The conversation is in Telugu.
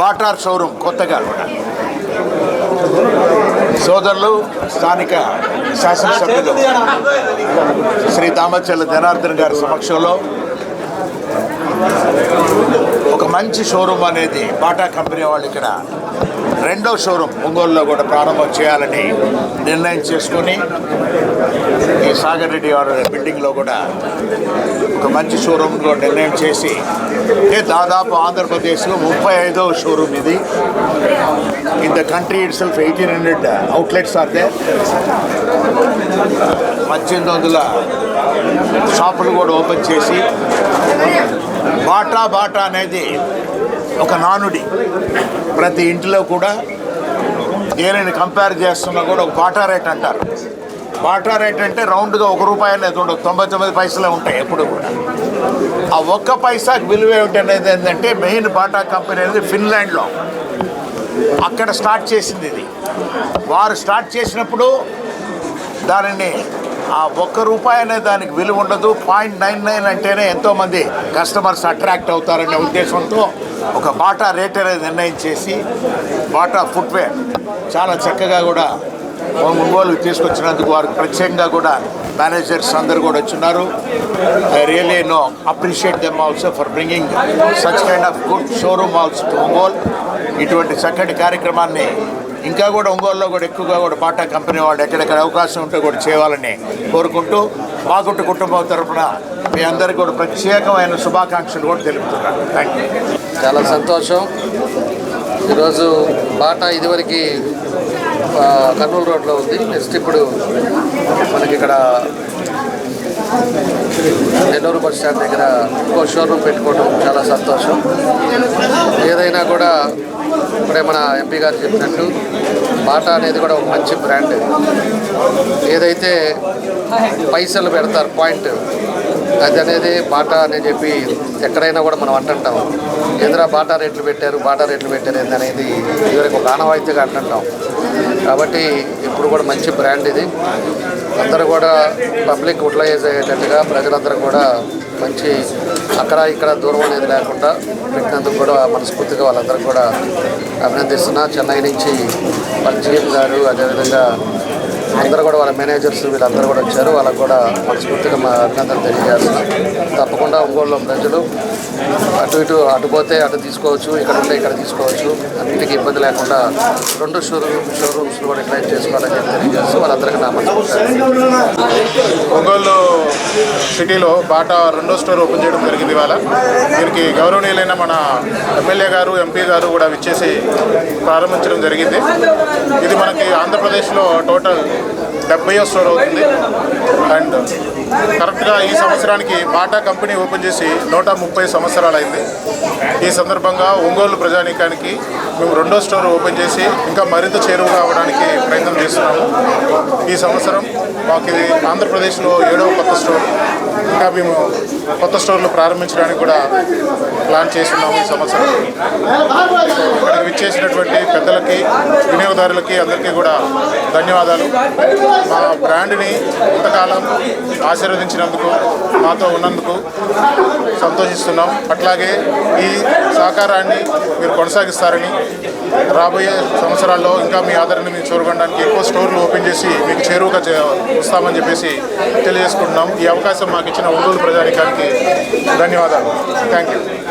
బాటార్ షోరూమ్ కొత్తగా సోదరులు స్థానిక శాసనసభ్యులు శ్రీ దామచర్ల జనార్దన్ గారి సమక్షంలో ఒక మంచి షోరూమ్ అనేది బాటా కంపెనీ వాళ్ళు ఇక్కడ రెండో షోరూమ్ ఒంగోలులో కూడా ప్రారంభం చేయాలని నిర్ణయం చేసుకొని ఈ సాగర్ రెడ్డి గారి బిల్డింగ్లో కూడా ఒక మంచి షోరూమ్లో నిర్ణయం చేసి దాదాపు ఆంధ్రప్రదేశ్లో 35వ షోరూమ్ ఇది. In the country itself 1800 outlets are there. 1800 షాపులు కూడా ఓపెన్ చేసి బాటా అనేది ఒక నానుడి. ప్రతి ఇంటిలో కూడా దేనిని కంపేర్ చేస్తున్నా కూడా ఒక బాటా రేట్ అంటారు. బాటా రేట్ అంటే రౌండ్గా ₹1 అనేది ఉండదు, 99 పైసలే ఉంటాయి ఎప్పుడు కూడా. ఆ ఒక్క పైసాకి విలువ ఏమిటనేది ఏంటంటే మెయిన్ బాటా కంపెనీ అనేది ఫిన్లాండ్లో అక్కడ స్టార్ట్ చేసింది ఇది. వారు స్టార్ట్ చేసినప్పుడు దానిని ఆ ₹1 అనే దానికి విలువ ఉండదు. 0.99 అంటేనే ఎంతోమంది కస్టమర్స్ అట్రాక్ట్ అవుతారనే ఉద్దేశంతో ఒక బాటా రేట్ అనేది నిర్ణయం చేసి బాటా ఫుట్వేర్ చాలా చక్కగా కూడా ఒంగోలుకి తీసుకొచ్చినందుకు వారికి ప్రత్యేకంగా కూడా మేనేజర్స్ అందరు కూడా వచ్చున్నారు. I really appreciate them also for bringing such kind of good showroom also to Ongole. ఇటువంటి చక్కటి కార్యక్రమాన్ని ఇంకా కూడా ఒంగోలులో కూడా ఎక్కువగా కూడా బాటా కంపెనీ వాళ్ళు ఎక్కడెక్కడ అవకాశం ఉంటే కూడా చేయాలని కోరుకుంటూ మాగుంట కుటుంబం తరఫున మీ అందరికీ కూడా ప్రత్యేకమైన శుభాకాంక్షలు కూడా తెలుపుతున్నాను. Thank you. చాలా సంతోషం. ఈరోజు బాటా ఇదివరకు కర్నూలు రోడ్లో ఉంది. నెక్స్ట్ ఇప్పుడు మనకి ఇక్కడ నెల్లూరు బస్ స్టాండ్ దగ్గర ఇంకో షోరూమ్ పెట్టుకోవడం చాలా సంతోషం. ఏదైనా కూడా ఇప్పుడే మన ఎంపీ గారు చెప్పినట్టు బాటా అనేది కూడా ఒక మంచి బ్రాండ్. ఏదైతే పైసలు పెడతారు పాయింట్ అది అనేది బాటా అని చెప్పి ఎక్కడైనా కూడా మనం అంటుంటాం. ఏదైనా బాటా రేట్లు పెట్టారు అనేది ఇదివరకు ఒక ఆనవాయితీగా అంటుంటాం. కాబట్టి ఇప్పుడు కూడా మంచి బ్రాండ్ ఇది. అందరూ కూడా పబ్లిక్ యూటిలైజ్ అయ్యేటట్టుగా ప్రజలందరూ కూడా మంచి అక్కడ ఇక్కడ దూరం అనేది లేకుండా పెట్టినందుకు కూడా మనస్ఫూర్తిగా వాళ్ళందరూ కూడా అభినందిస్తున్నా. చెన్నై నుంచి వాళ్ళ జీఎం గారు అదేవిధంగా అందరూ కూడా వాళ్ళ మేనేజర్స్ వీళ్ళందరూ కూడా వచ్చారు. వాళ్ళకు కూడా మనస్ఫూర్తిగా మా అభినందనలు తెలియజేస్తున్నాం. తప్పకుండా ఒంగోలులో ప్రజలు అటు పోతే అటు తీసుకోవచ్చు, ఇక్కడ ఉంటే ఇక్కడ తీసుకోవచ్చు. అన్నింటికి ఇబ్బంది లేకుండా 2 షోరూమ్స్ కూడా యూటిలైజ్ చేసుకోవాలని చెప్పి తెలియజేస్తూ వాళ్ళందరికీ నా ఒంగోలు సిటీలో బాటా 2వ స్టోర్ ఓపెన్ చేయడం జరిగింది. ఇవాళ దీనికి గౌరవనీయులైన మన ఎమ్మెల్యే గారు ఎంపీ గారు కూడా విచ్చేసి ప్రారంభించడం జరిగింది. ఇది మనకి ఆంధ్రప్రదేశ్లో టోటల్ 70వ స్టోర్ అవుతుంది. అండ్ కరెక్ట్గా ఈ సంవత్సరానికి బాటా కంపెనీ ఓపెన్ చేసి 130 సంవత్సరాలు అయింది. ఈ సందర్భంగా ఒంగోలు ప్రజానీకానికి మేము 2వ స్టోర్ ఓపెన్ చేసి ఇంకా మరింత చేరువగా అవ్వడానికి ప్రయత్నం చేస్తున్నాము. ఈ సంవత్సరం మాకు ఇది ఆంధ్రప్రదేశ్లో 7వ కొత్త స్టోర్. ఇంకా మేము కొత్త స్టోర్లు ప్రారంభించడానికి కూడా ప్లాన్ చేస్తున్నాము ఈ సంవత్సరం. ఇక్కడికి విచ్చేసినటువంటి పెద్దలకి వినియోగదారులకి అందరికీ కూడా ధన్యవాదాలు. మా బ్రాండ్ని ఇంతకాలం ఆశీర్వదించినందుకు, మాతో ఉన్నందుకు సంతోషిస్తున్నాం. అట్లాగే ఈ సహకారాన్ని మీరు కొనసాగిస్తారని, రాబోయే సంవత్సరాల్లో ఇంకా మీ ఆదరణని మేము చూరగొనడానికి ఎక్కువ స్టోర్లు ఓపెన్ చేసి మీకు చేరువుగా వస్తామని చెప్పేసి తెలియజేసుకుంటున్నాం. ఈ అవకాశం మాకు ఇచ్చిన ఒంగోలు ప్రజానీకానికి ధన్యవాదాలు. Thank you.